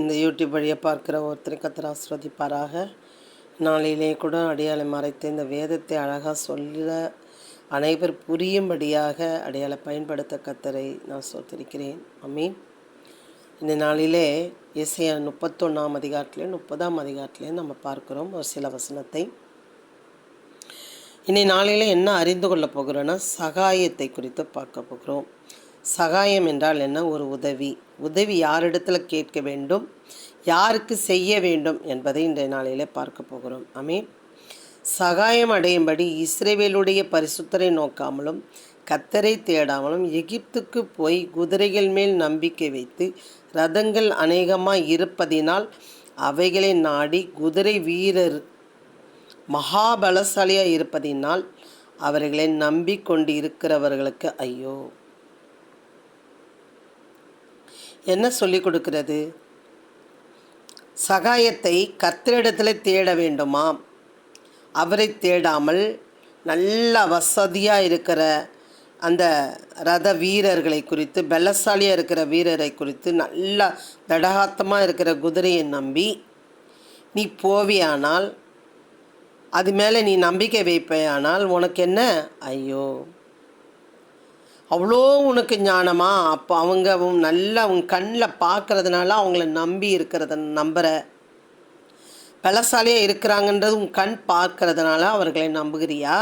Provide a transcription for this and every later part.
இந்த யூடியூப் வழியை பார்க்குற ஒருத்தரை கர்த்தர் ஆசீர்வதிப்பாராக. நாளிலே கூட அடியாளை மறைத்து இந்த வேதத்தை அழகாக சொல்ல அனைவர் புரியும்படியாக அடியாளை பயன்படுத்த கர்த்தரை நான் ஸ்தோத்திரிக்கிறேன். ஆமீன். இந்த நாளிலே எசேயா 31ஆம் அதிகாரத்திலே 30ஆம் அதிகாரத்திலே நம்ம பார்க்குறோம் ஒரு சில வசனத்தை. இன்னை நாளில் என்ன அறிந்து கொள்ள போகிறோன்னா, சகாயத்தை குறித்து பார்க்க போகிறோம். சகாயம் என்றால் என்ன? ஒரு உதவி. உதவி யாரிடத்தில் கேட்க வேண்டும், யாருக்கு செய்ய வேண்டும் என்பதை இன்றைய நாளிலே பார்க்க போகிறோம். ஆமென். சகாயம் அடையும்படி இஸ்ரவேலுடைய பரிசுத்தரை நோக்காமலும் கர்த்தரை தேடாமலும் எகிப்துக்கு போய் குதிரைகள் மேல் நம்பிக்கை வைத்து ரதங்கள் அநேகமாக இருப்பதினால் அவைகளை நாடி குதிரை வீரர் மகாபலசாலியாக இருப்பதினால் அவர்களை நம்பிக்கொண்டு இருக்கிறவர்களுக்கு ஐயோ. என்ன சொல்லிக் கொடுக்கிறது? சகாயத்தை கர்த்தரிடத்தில் தேட வேண்டுமாம். அவரை தேடாமல் நல்ல வசதியாக இருக்கிற அந்த ரத வீரர்களை குறித்து, பலசாலியாக இருக்கிற வீரரை குறித்து, நல்லா தடகாத்தமாக இருக்கிற குதிரையை நம்பி நீ போவியானால், அது மேலே நீ நம்பிக்கை வைப்பேயானால் உனக்கு என்ன ஐயோ. அவ்வளோ உனக்கு ஞானமா? அப்போ அவங்க நல்லா அவங்க கண்ணில் பார்க்கறதுனால அவங்கள நம்பி இருக்கிறத நம்புகிற, பலசாலியாக இருக்கிறாங்கன்றது உன் கண் பார்க்கறதுனால அவர்களை நம்புகிறியா?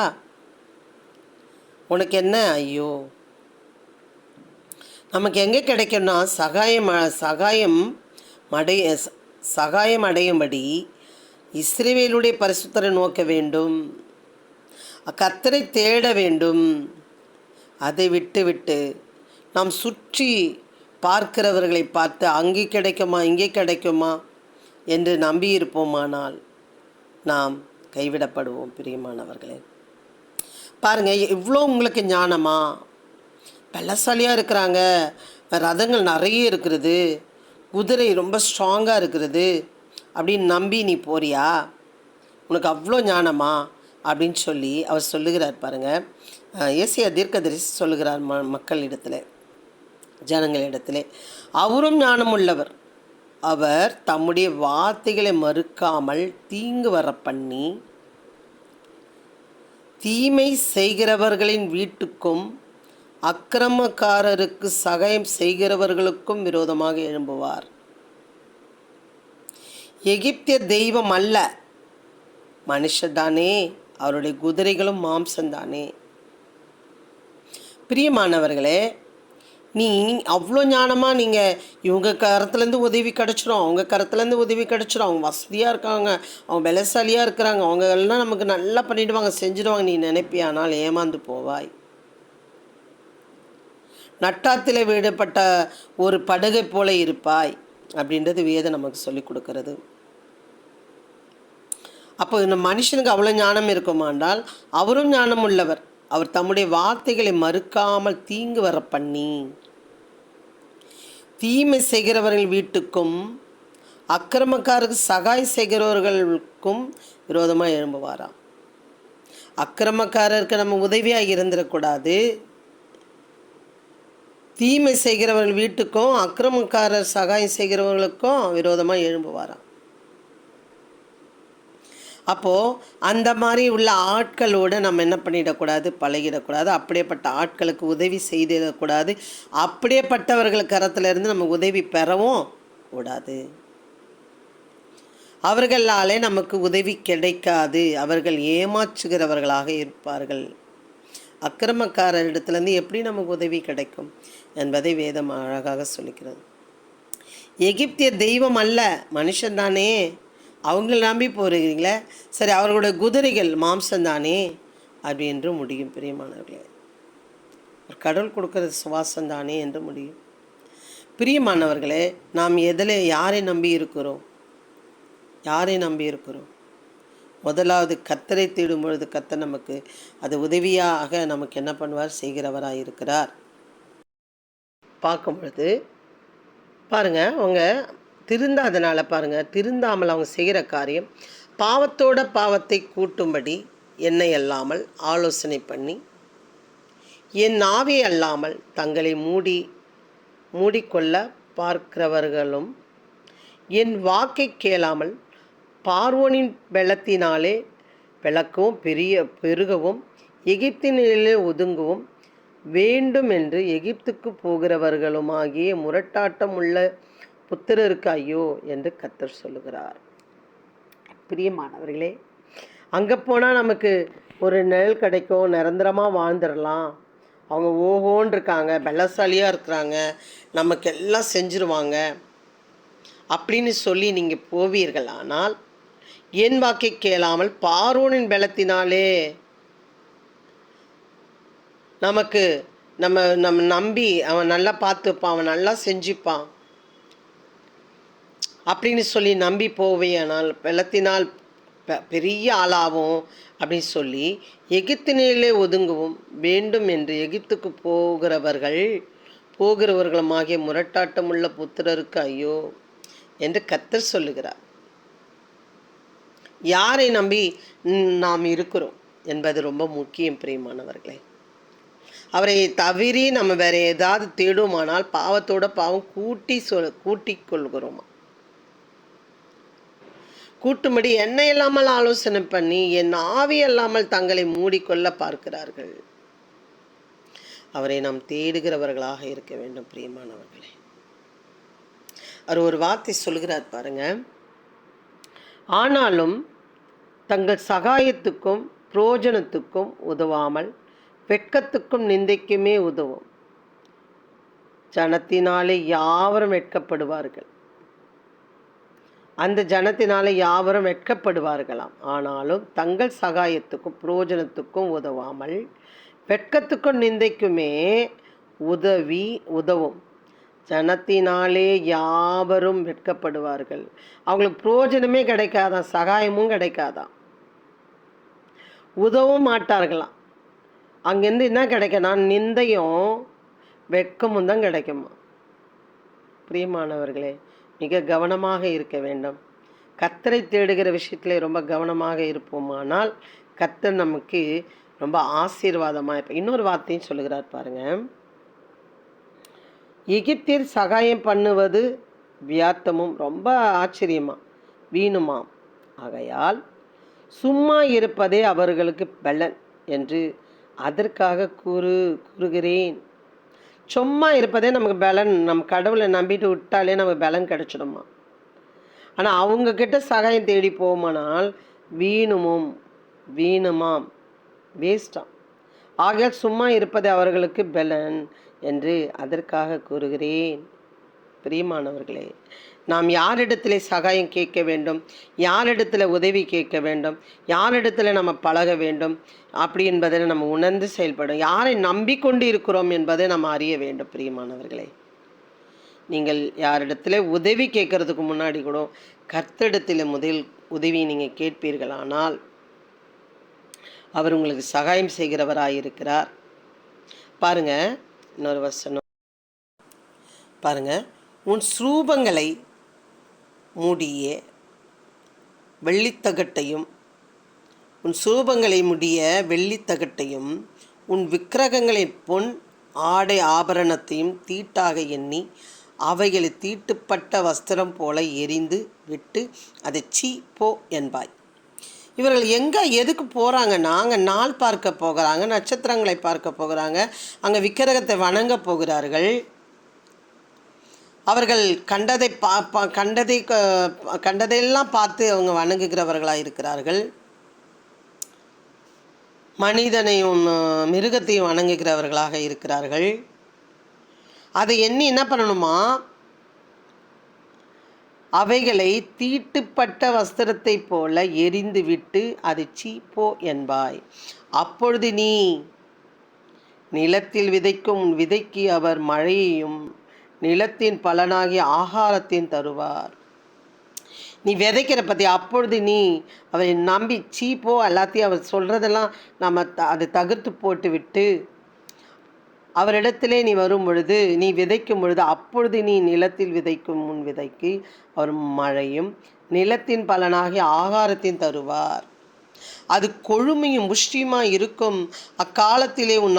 உனக்கு என்ன ஐயோ. நமக்கு எங்கே கிடைக்கும்னா, சகாயம் அடையும்படி இஸ்ரவேலுடைய பரிசுத்தரை நோக்க வேண்டும், கர்த்தரை தேட வேண்டும். அதை விட்டு நாம் சுற்றி பார்க்கிறவர்களை பார்த்து அங்கே கிடைக்குமா இங்கே கிடைக்குமா என்று நம்பியிருப்போமானால் நாம் கைவிடப்படுவோம். பிரியமானவர்களே, பாருங்கள், இவ்வளோ உங்களுக்கு ஞானமா? பலசாலியாக இருக்கிறாங்க, ரதங்கள் நிறைய இருக்கிறது, குதிரை ரொம்ப ஸ்ட்ராங்காக இருக்கிறது அப்படின்னு நம்பி நீ போறியா? உனக்கு அவ்வளோ ஞானமா அப்படின்னு சொல்லி அவர் சொல்லுகிறார். பாருங்கள், ஏசியா தீர்க்கதரிசி சொல்லுகிறார் மக்களிடத்தில், ஜனங்களிடத்தில். அவரும் ஞானம் உள்ளவர். அவர் தம்முடைய வார்த்தைகளை மறுக்காமல் தீங்கு வர பண்ணி தீமை செய்கிறவர்களின் வீட்டுக்கும் அக்கிரமக்காரருக்கு சகாயம் செய்கிறவர்களுக்கும் விரோதமாக எழும்புவார். எகிப்திய தெய்வம் அல்ல, மனுஷதானே, அவருடைய குதிரைகளும் மாம்சந்தானே. பிரியமானவர்களே, நீ அவ்வளோ ஞானமாக நீங்கள் இவங்க கரத்துலேருந்து உதவி கிடச்சிரும், அவங்க கரத்துலேருந்து உதவி கிடச்சிரும், அவங்க வசதியாக இருக்காங்க, அவங்க பலசாலியாக இருக்கிறாங்க, அவங்க எல்லாம் நமக்கு நல்லா பண்ணிவிடுவாங்க, செஞ்சுடுவாங்க நீ நினைப்பியானால் ஏமாந்து போவாய். நட்டாத்தில் விடப்பட்ட ஒரு படகை போல இருப்பாய் அப்படின்றது வேதம் நமக்கு சொல்லி கொடுக்கறது. அப்போ இந்த மனுஷனுக்கு அவ்வளோ ஞானம் இருக்குமானால் அவரும் ஞானம் உள்ளவர். அவர் தம்முடைய வார்த்தைகளை மறுக்காமல் தீங்கு வர பண்ணி தீமை செய்கிறவர்கள் வீட்டுக்கும் அக்கிரமக்காரருக்கு சகாயம் செய்கிறவர்களுக்கும் விரோதமாக எழும்புவாராம். அக்கிரமக்காரருக்கு நம்ம உதவியாக இருந்துடக்கூடாது, தீமை செய்கிறவர்கள் வீட்டுக்கும் அக்கிரமக்காரர் சகாயம் செய்கிறவர்களுக்கும் விரோதமாக எழும்புவாராம். அப்போது அந்த மாதிரி உள்ள ஆட்களோடு நம்ம என்ன பண்ணிடக்கூடாது, பழகிடக்கூடாது. அப்படியேப்பட்ட ஆட்களுக்கு உதவி செய்திடக்கூடாது. அப்படியேப்பட்டவர்கள் கரத்திலிருந்து நம்ம உதவி பெறவும் கூடாது. அவர்களாலே நமக்கு உதவி கிடைக்காது. அவர்கள் ஏமாற்றுகிறவர்களாக இருப்பார்கள். அக்கிரமக்காரரிடத்துலேருந்து எப்படி நமக்கு உதவி கிடைக்கும் என்பதை வேதம் அழகாக சொல்லிக்கிறது. எகிப்திய தெய்வம் அல்ல, மனுஷன்தானே, அவங்கள நம்பி போகிறீங்களே, சரி அவர்களோட குதிரைகள் மாம்சந்தானே அப்படி என்று முடியும். பிரியமானவர்களே, ஒரு கடவுள் கொடுக்கறது சுவாசந்தானே என்று முடியும். பிரியமானவர்களே, நாம் யாரை நம்பி இருக்கிறோம்? யாரை நம்பி இருக்கிறோம்? முதலாவது கர்த்தரை தேடும் பொழுது கர்த்தர் நமக்கு அது உதவியாக நமக்கு என்ன பண்ணுவார்? செய்கிறவராக இருக்கிறார். பார்க்கும் பொழுது பாருங்கள், அவங்க திருந்தாதனால பாருங்கள், திருந்தாமல் அவங்க செய்கிற காரியம் பாவத்தோட பாவத்தை கூட்டும்படி என்னை அல்லாமல் ஆலோசனை பண்ணி என் ஆவி அல்லாமல் தங்களை மூடிக்கொள்ள பார்க்கிறவர்களும் என் வாக்கை கேளாமல் பார்வோனின் வெள்ளத்தினாலே விளக்கவும் பெருகவும் எகிப்தினிலே ஒதுங்கவும் வேண்டும் என்று எகிப்துக்கு போகிறவர்களுமாகிய முரட்டாட்டம் உள்ள புத்திரருக்கு ஐயோ என்று கர்த்தர் சொல்லுகிறார். பிரியமானவர்களே, அங்கே போனால் நமக்கு ஒரு நிழல் கிடைக்கும், நிரந்தரமாக வாழ்ந்துடலாம், அவங்க ஓஹோன்னு இருக்காங்க, பலசாலியாக இருக்கிறாங்க, நமக்கு எல்லாம் செஞ்சுருவாங்க அப்படின்னு சொல்லி நீங்கள் போவீர்கள். ஆனால் என் வாக்கை கேளாமல் பார்வோனின் பலத்தினாலே நமக்கு நம்ம நம்பி அவன் நல்லா பார்த்துப்பான், அவன் நல்லா செஞ்சுப்பான் அப்படின்னு சொல்லி நம்பி போவேயானால் பலத்தினால் பெரிய ஆளாகும் அப்படின்னு சொல்லி எகிப்தினிலே ஒதுங்கவும் வேண்டும் என்று எகிப்துக்கு போகிறவர்களுமாகிய முரட்டாட்டம் உள்ள புத்திரருக்கு ஐயோ என்று கர்த்தர் சொல்லுகிறார். யாரை நம்பி நாம் இருக்கிறோம் என்பது ரொம்ப முக்கியம். பிரியமானவர்களே, அவரை தவிரி நம்ம வேற ஏதாவது தேடுமானால் பாவத்தோட பாவம் கூட்டி கொள்கிறோமா? கூட்டும்படி என்னை இல்லாமல் ஆலோசனை பண்ணி என் ஆவி இல்லாமல் தங்களை மூடிக்கொள்ள பார்க்கிறார்கள். அவரை நாம் தேடுகிறவர்களாக இருக்க வேண்டும். பிரியமானவர்களே, அவர் ஒரு வார்த்தை சொல்கிறார் பாருங்க. ஆனாலும் தங்கள் சகாயத்துக்கும் புரோஜனத்துக்கும் உதவாமல் வெட்கத்துக்கும் நிந்தைக்குமே உதவும் ஜனத்தினாலே யாவரும் வெட்கப்படுவார்கள். அந்த ஜனத்தினாலே யாவரும் வெட்கப்படுவார்களாம். ஆனாலும் தங்கள் சகாயத்துக்கும் புரோஜனத்துக்கும் உதவாமல் வெட்கத்துக்கும் நிந்தைக்குமே உதவும் ஜனத்தினாலே யாவரும் வெட்கப்படுவார்கள். அவங்களுக்கு புரோஜனமே கிடைக்காதான், சகாயமும் கிடைக்காதான், உதவும் மாட்டார்களாம். அங்கேருந்து என்ன கிடைக்கனா? நிந்தையும் வெட்கமும் தான் கிடைக்குமா. பிரியமானவர்களே, மிக கவனமாக இருக்க வேண்டும். கர்த்தரை தேடுகிற விஷயத்தில் ரொம்ப கவனமாக இருப்போமானால் கர்த்தர் நமக்கு ரொம்ப ஆசீர்வாதமாக இருப்போம். இன்னொரு வார்த்தையும் சொல்லுகிறார் பாருங்க. எகிப்தியர் சகாயம் பண்ணுவது வியார்த்தமும் ரொம்ப ஆச்சரியமா வீணுமாம். ஆகையால் சும்மா இருப்பதே அவர்களுக்கு பலன் என்று அதற்காக கூறுகிறேன். சும்மா இருப்பதே நமக்கு பலன். நம்ம கடவுளை நம்பிட்டு விட்டாலே நமக்கு பலன் கிடைச்சிடுமா. ஆனால் அவங்கக்கிட்ட சகாயம் தேடி போமானால் வீணுமாம், வேஸ்டாம். ஆகையால் சும்மா இருப்பது அவர்களுக்கு பலன் என்று அதற்காக கூறுகிறேன். பிரியமானவர்களே, நாம் யாரிடத்துல சகாயம் கேட்க வேண்டும், யாரிடத்துல உதவி கேட்க வேண்டும், யாரிடத்துல நம்ம பழக வேண்டும் அப்படி என்பதை நம்ம உணர்ந்து செயல்படும். யாரை நம்பிக்கொண்டு இருக்கிறோம் என்பதை நம்ம அறிய வேண்டும். பிரியமானவர்களே, நீங்கள் யாரிடத்துல உதவி கேட்கறதுக்கு முன்னாடி கூட கர்த்தரிடத்தில் முதல் உதவி நீங்கள் கேட்பீர்களானால் அவர் உங்களுக்கு சகாயம் செய்கிறவராயிருக்கிறார். பாருங்க, இன்னொரு வசனம் பாருங்க. உன் ஸ்ரூபங்களை மூடிய வெள்ளித்தகட்டையும் உன் விக்கிரகங்களின் பொன் ஆடை ஆபரணத்தையும் தீட்டாக எண்ணி அவைகளை தீட்டுப்பட்ட வஸ்திரம் போல எரிந்து விட்டு அதை சீ போ என்பாய். இவர்கள் எதுக்கு போகிறாங்கன்னா, அங்கே நாள் பார்க்க போகிறாங்க, நட்சத்திரங்களை பார்க்க போகிறாங்க, அங்கே விக்கிரகத்தை வணங்க போகிறார்கள். அவர்கள் கண்டதையெல்லாம் பார்த்து அவங்க வணங்குகிறவர்களாக இருக்கிறார்கள். மனிதனையும் மிருகத்தையும் வணங்குகிறவர்களாக இருக்கிறார்கள். அதை எண்ணி என்ன பண்ணணுமா? அவைகளை தீட்டுப்பட்ட வஸ்திரத்தை போல எரிந்து விட்டு அதை சீப்போ என்பாய். அப்பொழுது நீ நிலத்தில் விதைக்கும் விதைக்கு அவர் மழையையும் நிலத்தின் பலனாகிய ஆகாரத்தையும் தருவார். நீ விதைக்கிற பற்றி அப்பொழுது நீ அவரை நம்பி சீப்போ எல்லாத்தையும் அவர் சொல்கிறதெல்லாம் நம்ம அதை தகர்த்து போட்டு விட்டு அவரிடத்திலே நீ வரும் பொழுது, நீ விதைக்கும் பொழுது, அப்பொழுது நீ நிலத்தில் விதைக்கும் முன் விதைக்கு அவர் மழையும் நிலத்தின் பலனாகிய ஆகாரத்தையும் தருவார். அது கொழுமையும் புஷ்டியுமாய் இருக்கும். அக்காலத்திலே உன்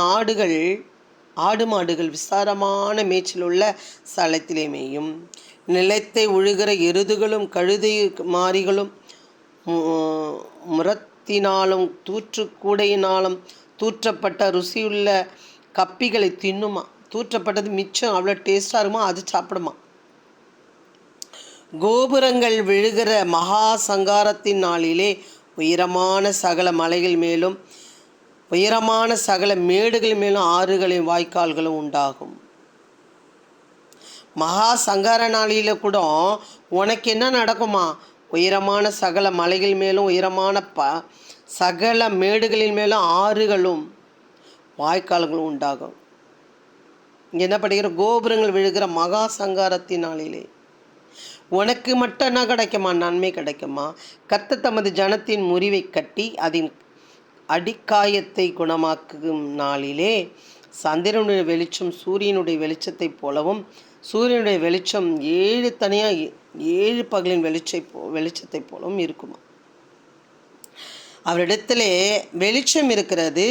ஆடு மாடுகள் விசாரமான மேய்ச்சல் உள்ள ஸ்தலத்திலே மேயும். நிலத்தை உழுகிற எருதுகளும் கழுதை மாறிகளும் முரத்தினாலும் கூடையினாலும் தூற்றப்பட்ட ருசியுள்ள கப்பிகளை தின்னுமா. தூற்றப்பட்டது மிச்சம் அவ்வளோ டேஸ்டாக இருக்குமா, அது சாப்பிடுமா. கோபுரங்கள் விழுகிற மகா சங்காரத்தின் நாளிலே உயரமான சகல மலைகள் மேலும் உயரமான சகல மேடுகள் மேலும் ஆறுகளின் வாய்க்கால்களும் உண்டாகும். மகா சங்கார நாளில் கூட உனக்கு என்ன நடக்குமா, உயரமான சகல மலைகள் மேலும் உயரமான சகல மேடுகளின் மேலும் ஆறுகளும் வாய்க்கால்களும் உண்டாகும். இங்கே என்ன படிக்கிற, கோபுரங்கள் விழுகிற மகா சங்காரத்தின் நாளிலே உனக்கு மட்டும் என்ன கிடைக்குமா, நன்மை கிடைக்குமா. கர்த்தர் தமது ஜனத்தின் முறிவை கட்டி அதன் அடிக்காயத்தை குணமாக்கும் நாளிலே சந்திரனுடைய வெளிச்சம் சூரியனுடைய வெளிச்சத்தைப் போலவும் சூரியனுடைய வெளிச்சம் 7 பகலின் வெளிச்சத்தைப் போலவும் இருக்குமா. அவரிடத்திலே வெளிச்சம் இருக்கிறது,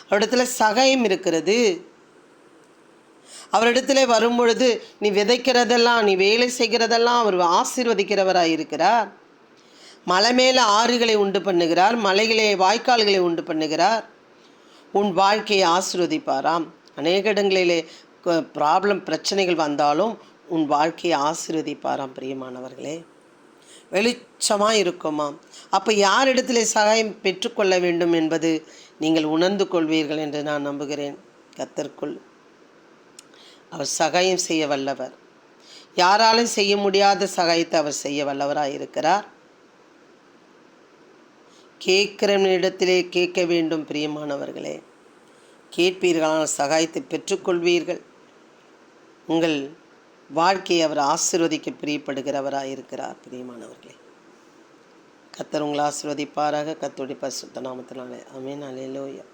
அவரிடத்துல சகாயம் இருக்கிறது. அவரிடத்துல வரும்பொழுது நீ விதைக்கிறதெல்லாம், நீ வேலை செய்கிறதெல்லாம் அவர் ஆசீர்வதிக்கிறவராக இருக்கிறார். மலை மேலே ஆறுகளை உண்டு பண்ணுகிறார், மலைகளே வாய்க்கால்களை உண்டு பண்ணுகிறார். உன் வாழ்க்கையை ஆசீர்வதிப்பாராம். அநேக இடங்களிலே பிரச்சனைகள் வந்தாலும் உன் வாழ்க்கையை ஆசீர்வதிப்பாராம். பிரியமானவர்களே, வெளிச்சமாக இருக்குமாம். அப்போ யாரிடத்திலே சகாயம் பெற்றுக்கொள்ள வேண்டும் என்பது நீங்கள் உணர்ந்து கொள்வீர்கள் என்று நான் நம்புகிறேன். கர்த்தருக்குள் அவர் சகாயம் செய்ய வல்லவர். யாராலும் செய்ய முடியாத சகாயத்தை அவர் செய்ய வல்லவராக இருக்கிறார். கேட்கிறவனிடத்திலே கேட்க வேண்டும். பிரியமானவர்களே, கேட்பீர்களான சகாயத்தை பெற்றுக்கொள்வீர்கள். உங்கள் வாழ்க்கையை அவர் ஆசீர்வதிக்க பிரியப்படுகிறவராக இருக்கிறார். பிரியமானவர்களே, கர்த்தர் உங்களை ஆசீர்வதிப்பாராக. கர்த்தருடைய பரிசுத்த நாமத்தினாலே ஆமென். அல்லேலூயா.